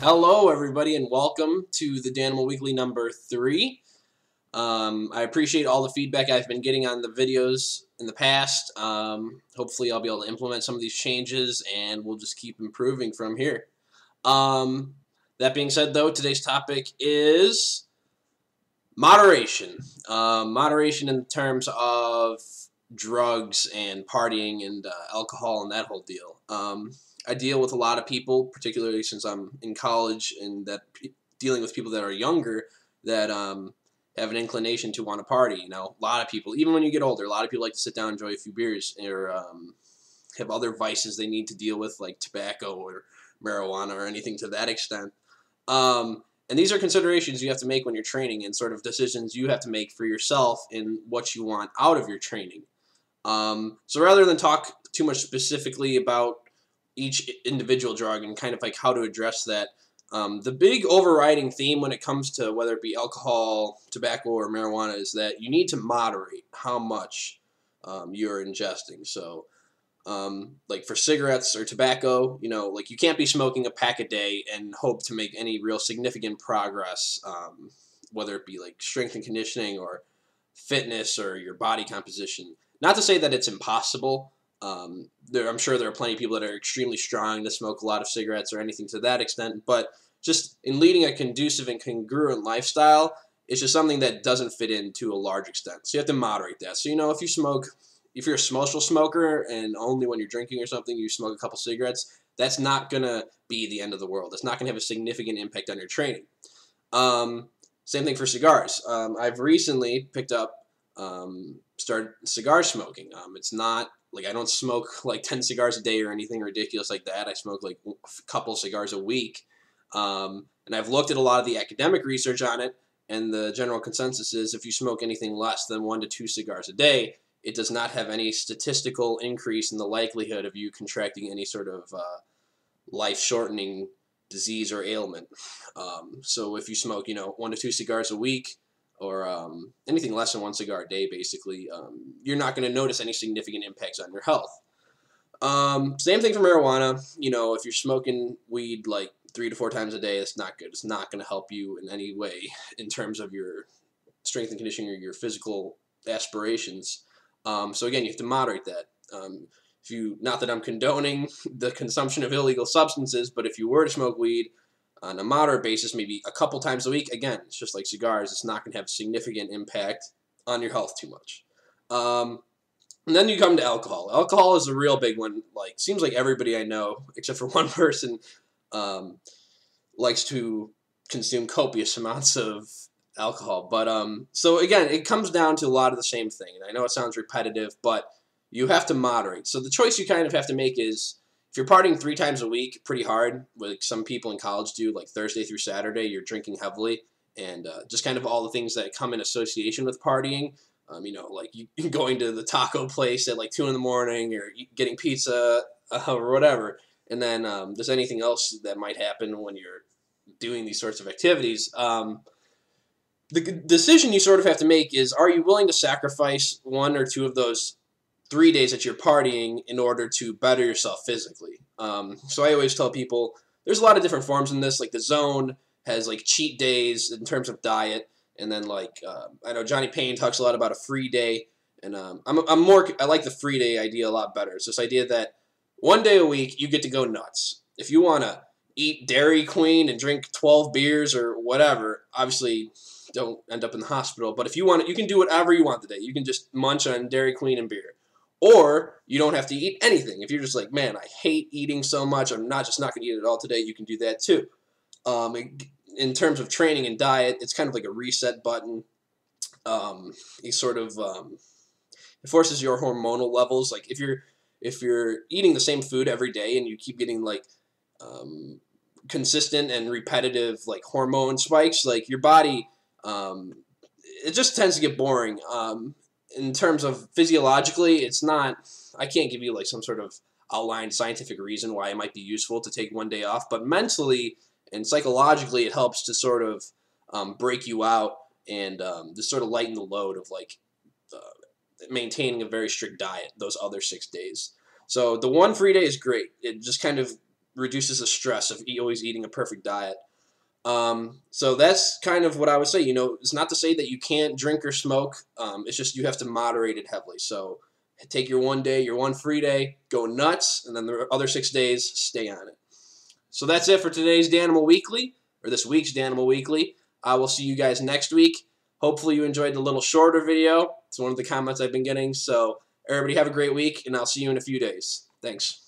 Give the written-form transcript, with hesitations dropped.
Hello, everybody, and welcome to the Danimal Weekly number 3. I appreciate all the feedback I've been getting on the videos in the past. Hopefully, I'll be able to implement some of these changes, and we'll just keep improving from here. That being said, though, today's topic is moderation. Moderation in terms of drugs and partying and alcohol and that whole deal. I deal with a lot of people, particularly since I'm in college and dealing with people that are younger that have an inclination to want to party. You know, a lot of people, even when you get older, a lot of people like to sit down and enjoy a few beers or have other vices they need to deal with, like tobacco or marijuana or anything to that extent. And these are considerations you have to make when you're training and sort of decisions you have to make for yourself in what you want out of your training. So rather than talk too much specifically about each individual drug and kind of like how to address that, the big overriding theme when it comes to whether it be alcohol, tobacco, or marijuana is that you need to moderate how much you're ingesting. So like for cigarettes or tobacco, you know, like you can't be smoking a pack a day and hope to make any real significant progress, whether it be like strength and conditioning or fitness or your body composition. Not to say that it's impossible. I'm sure there are plenty of people that are extremely strong to smoke a lot of cigarettes or anything to that extent, but just in leading a conducive and congruent lifestyle, it's just something that doesn't fit in to a large extent. So you have to moderate that. So, you know, if you're a social smoker and only when you're drinking or something you smoke a couple cigarettes, that's not going to be the end of the world. It's not going to have a significant impact on your training. Same thing for cigars. I've recently picked up, started cigar smoking. It's not like I don't smoke like 10 cigars a day or anything ridiculous like that. I smoke like a couple cigars a week. And I've looked at a lot of the academic research on it, and the general consensus is if you smoke anything less than 1 to 2 cigars a day, it does not have any statistical increase in the likelihood of you contracting any sort of life-shortening disease or ailment. So if you smoke, 1 to 2 cigars a week, or anything less than 1 cigar a day, basically, you're not going to notice any significant impacts on your health. Same thing for marijuana. You know, if you're smoking weed like 3 to 4 times a day, it's not good. It's not going to help you in any way in terms of your strength and conditioning or your physical aspirations. So again, you have to moderate that. Not that I'm condoning the consumption of illegal substances, but if you were to smoke weed on a moderate basis, maybe a couple times a week, again, it's just like cigars. It's not going to have a significant impact on your health too much. And then you come to alcohol. Alcohol is a real big one. Like, seems like everybody I know, except for one person, likes to consume copious amounts of alcohol. But so again, it comes down to a lot of the same thing. And I know it sounds repetitive, but you have to moderate. So the choice you kind of have to make is, if you're partying 3 times a week, pretty hard, like some people in college do, like Thursday through Saturday, you're drinking heavily, and just kind of all the things that come in association with partying. Like you going to the taco place at like 2 in the morning, or getting pizza or whatever, and then there's anything else that might happen when you're doing these sorts of activities. The decision you sort of have to make is, are you willing to sacrifice 1 or 2 of those 3 days that you're partying in order to better yourself physically? So I always tell people there's a lot of different forms in this. Like the Zone has like cheat days in terms of diet, and then like I know Johnny Payne talks a lot about a free day, and I like the free day idea a lot better. It's this idea that 1 day a week you get to go nuts. If you want to eat Dairy Queen and drink 12 beers or whatever, obviously don't end up in the hospital. But if you want, you can do whatever you want today. You can just munch on Dairy Queen and beer. Or you don't have to eat anything. If you're just like, man, I hate eating so much, I'm not going to eat it all today, you can do that too. In terms of training and diet, it's kind of like a reset button. It forces your hormonal levels. Like if you're eating the same food every day and you keep getting like consistent and repetitive like hormone spikes, like your body, it just tends to get boring. In terms of physiologically, it's not, I can't give you like some sort of outlined scientific reason why it might be useful to take 1 day off, but mentally and psychologically it helps to sort of break you out and just sort of lighten the load of like maintaining a very strict diet those other 6 days. So the 1 free day is great. It just kind of reduces the stress of always eating a perfect diet. So that's kind of what I would say. You know, it's not to say that you can't drink or smoke. It's just you have to moderate it heavily. So take your one day, your one free day, go nuts, and then the other 6 days, stay on it. So that's it for today's Danimal Weekly, or this week's Danimal Weekly. I will see you guys next week. Hopefully you enjoyed the little shorter video. It's one of the comments I've been getting. So everybody have a great week, and I'll see you in a few days. Thanks.